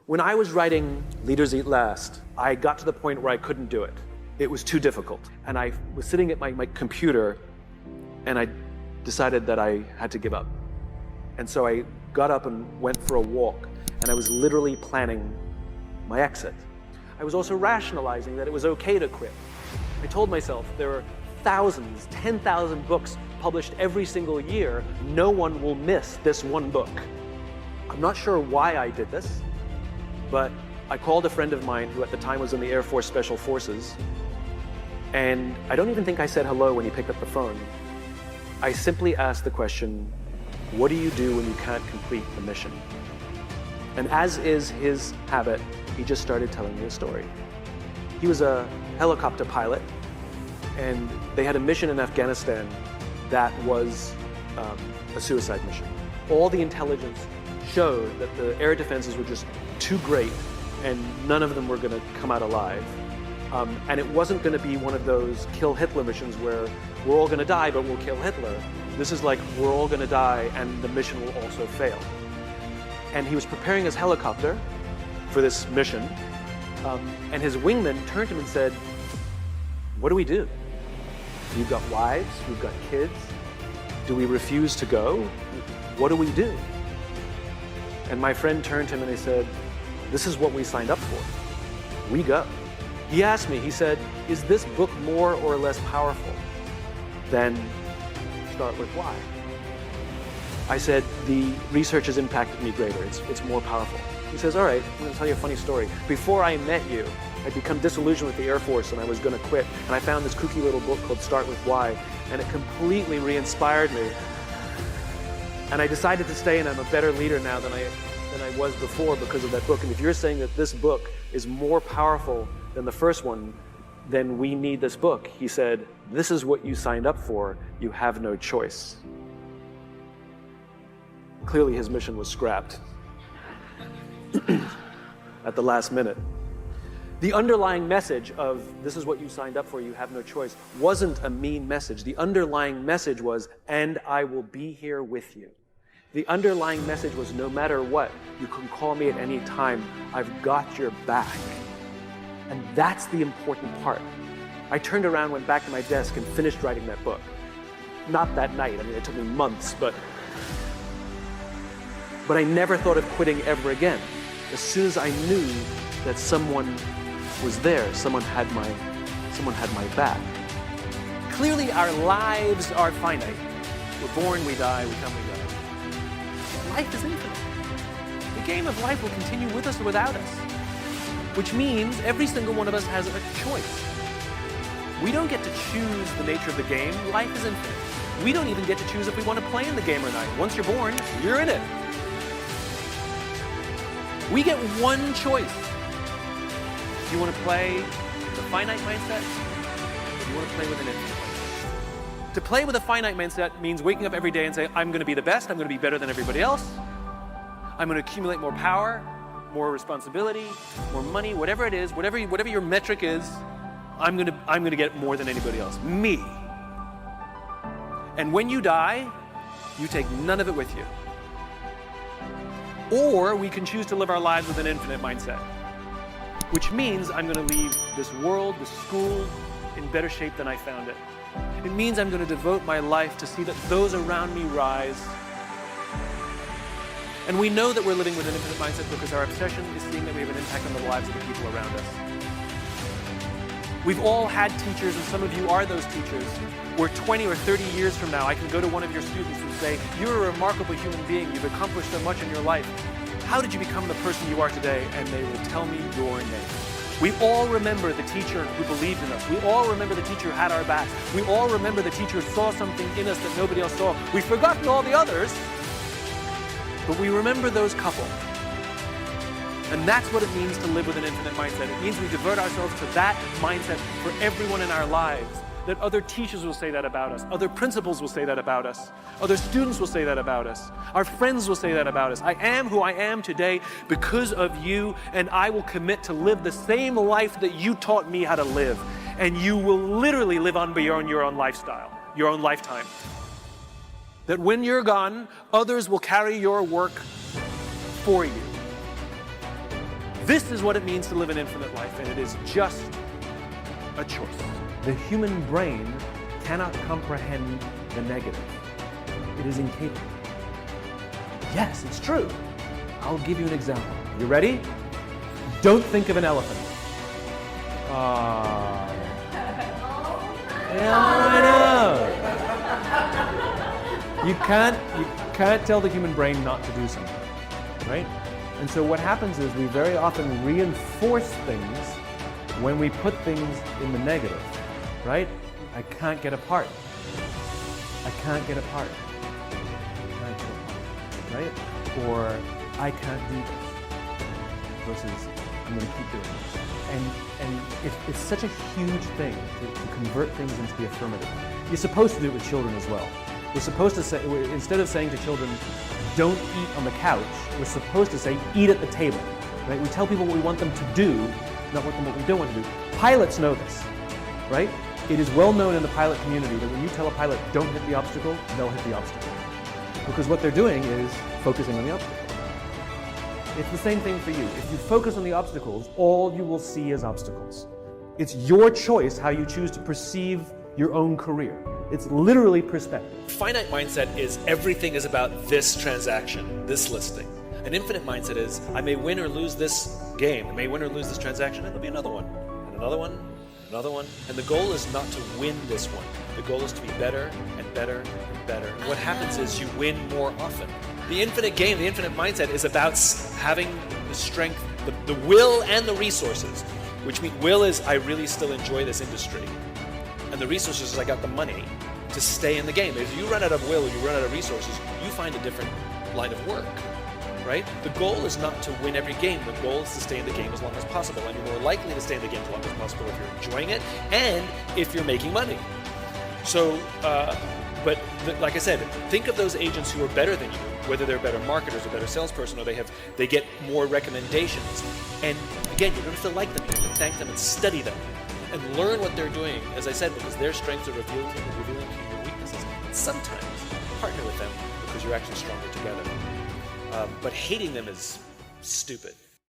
When I was writing Leaders Eat Last, I got to the point where I couldn't do it. It was too difficult. And I was sitting at my computer, and I decided that I had to give up. And so I got up and went for a walk, and I was literally planning my exit. I was also rationalizing that it was okay to quit. I told myself there are thousands, 10,000 books published every single year. No one will miss this one book. I'm not sure why I did this, but I called a friend of mine who at the time was in the Air Force Special Forces, and I don't even think I said hello when he picked up the phone. I simply asked the question, what do you do when you can't complete the mission? And as is his habit, he just started telling me a story. He was a helicopter pilot, and they had a mission in Afghanistan that was a suicide mission. All the intelligence showed that the air defenses were just too great, and none of them were going to come out alive. And it wasn't going to be one of those kill Hitler missions where we're all going to die, but we'll kill Hitler. This is like, we're all going to die, and the mission will also fail. And he was preparing his helicopter for this mission, and his wingman turned to him and said, what do we do? We've got wives, we've got kids. Do we refuse to go? What do we do? And my friend turned to him and he said, this is what we signed up for. We go. He asked me, he said, is this book more or less powerful than Start With Why? I said, the research has impacted me greater. It's more powerful. He says, all right, I'm going to tell you a funny story. Before I met you, I'd become disillusioned with the Air Force and I was going to quit. And I found this kooky little book called Start With Why, and it completely re-inspired me. And I decided to stay, and I'm a better leader now than I was before because of that book. And if you're saying that this book is more powerful than the first one, then we need this book. He said, this is what you signed up for. You have no choice. Clearly his mission was scrapped at the last minute. The underlying message of this is what you signed up for, you have no choice, wasn't a mean message. The underlying message was, and I will be here with you. The underlying message was, no matter what, you can call me at any time. I've got your back. And that's the important part. I turned around, went back to my desk, and finished writing that book. Not that night. I mean, it took me months, but I never thought of quitting ever again. As soon as I knew that someone was there, someone had my back. Clearly, our lives are finite. We're born, we die, we come, we go. Life is infinite. The game of life will continue with us or without us, which means every single one of us has a choice. We don't get to choose the nature of the game. Life is infinite. We don't even get to choose if we want to play in the game or not. Once you're born, you're in it. We get one choice. Do you want to play the finite mindset, or do you want to play with an infinite mindset? To play with a finite mindset means waking up every day and saying, I'm going to be the best, I'm going to be better than everybody else, I'm going to accumulate more power, more responsibility, more money, whatever it is, whatever your metric is, I'm going to get more than anybody else. Me. And when you die, you take none of it with you. Or we can choose to live our lives with an infinite mindset, which means I'm going to leave this world, this school, in better shape than I found it. It means I'm going to devote my life to see that those around me rise. And we know that we're living with an infinite mindset because our obsession is seeing that we have an impact on the lives of the people around us. We've all had teachers, and some of you are those teachers, where 20 or 30 years from now, I can go to one of your students and say, you're a remarkable human being, you've accomplished so much in your life. How did you become the person you are today? And they will tell me your name. We all remember the teacher who believed in us. We all remember the teacher who had our backs. We all remember the teacher who saw something in us that nobody else saw. We've forgotten all the others, but we remember those couple. And that's what it means to live with an infinite mindset. It means we devote ourselves to that mindset for everyone in our lives. That other teachers will say that about us. Other principals will say that about us. Other students will say that about us. Our friends will say that about us. I am who I am today because of you, and I will commit to live the same life that you taught me how to live. And you will literally live on beyond your own lifestyle, your own lifetime. That when you're gone, others will carry your work for you. This is what it means to live an infinite life, and it is just a choice. The human brain cannot comprehend the negative. It is incapable. Yes, it's true. I'll give you an example. You ready? Don't think of an elephant. Yeah, I know. You can't tell the human brain not to do something, right? And so what happens is we very often reinforce things when we put things in the negative, right? I can't get apart. I can't get apart. I can't get apart, right? Or I can't do this versus I'm going to keep doing this. And it's such a huge thing to convert things into the affirmative. You're supposed to do it with children as well. We're supposed to say, instead of saying to children, don't eat on the couch, we're supposed to say, eat at the table. Right? We tell people what we want them to do, not what we don't want to do. Pilots know this, right? It is well known in the pilot community that when you tell a pilot, don't hit the obstacle, they'll hit the obstacle. Because what they're doing is focusing on the obstacle. It's the same thing for you. If you focus on the obstacles, all you will see is obstacles. It's your choice how you choose to perceive your own career. It's literally perspective. Finite mindset is everything is about this transaction, this listing. An infinite mindset is I may win or lose this game, I may win or lose this transaction, and there'll be another one, and another one, another one. And the goal is not to win this one. The goal is to be better and better and better. And what happens is you win more often. The infinite game, the infinite mindset is about having the strength, the will and the resources, which means will is I really still enjoy this industry. And the resources is I got the money to stay in the game. If you run out of will or you run out of resources, you find a different line of work, right? The goal is not to win every game. The goal is to stay in the game as long as possible. And you're more likely to stay in the game as long as possible if you're enjoying it and if you're making money. So, like I said, think of those agents who are better than you, whether they're better marketers or better salesperson, or they get more recommendations. And again, you don't have to like them, you have to thank them and study them and learn what they're doing, as I said, because their strengths are revealing to you your weaknesses. And sometimes partner with them because you're actually stronger together. But hating them is stupid.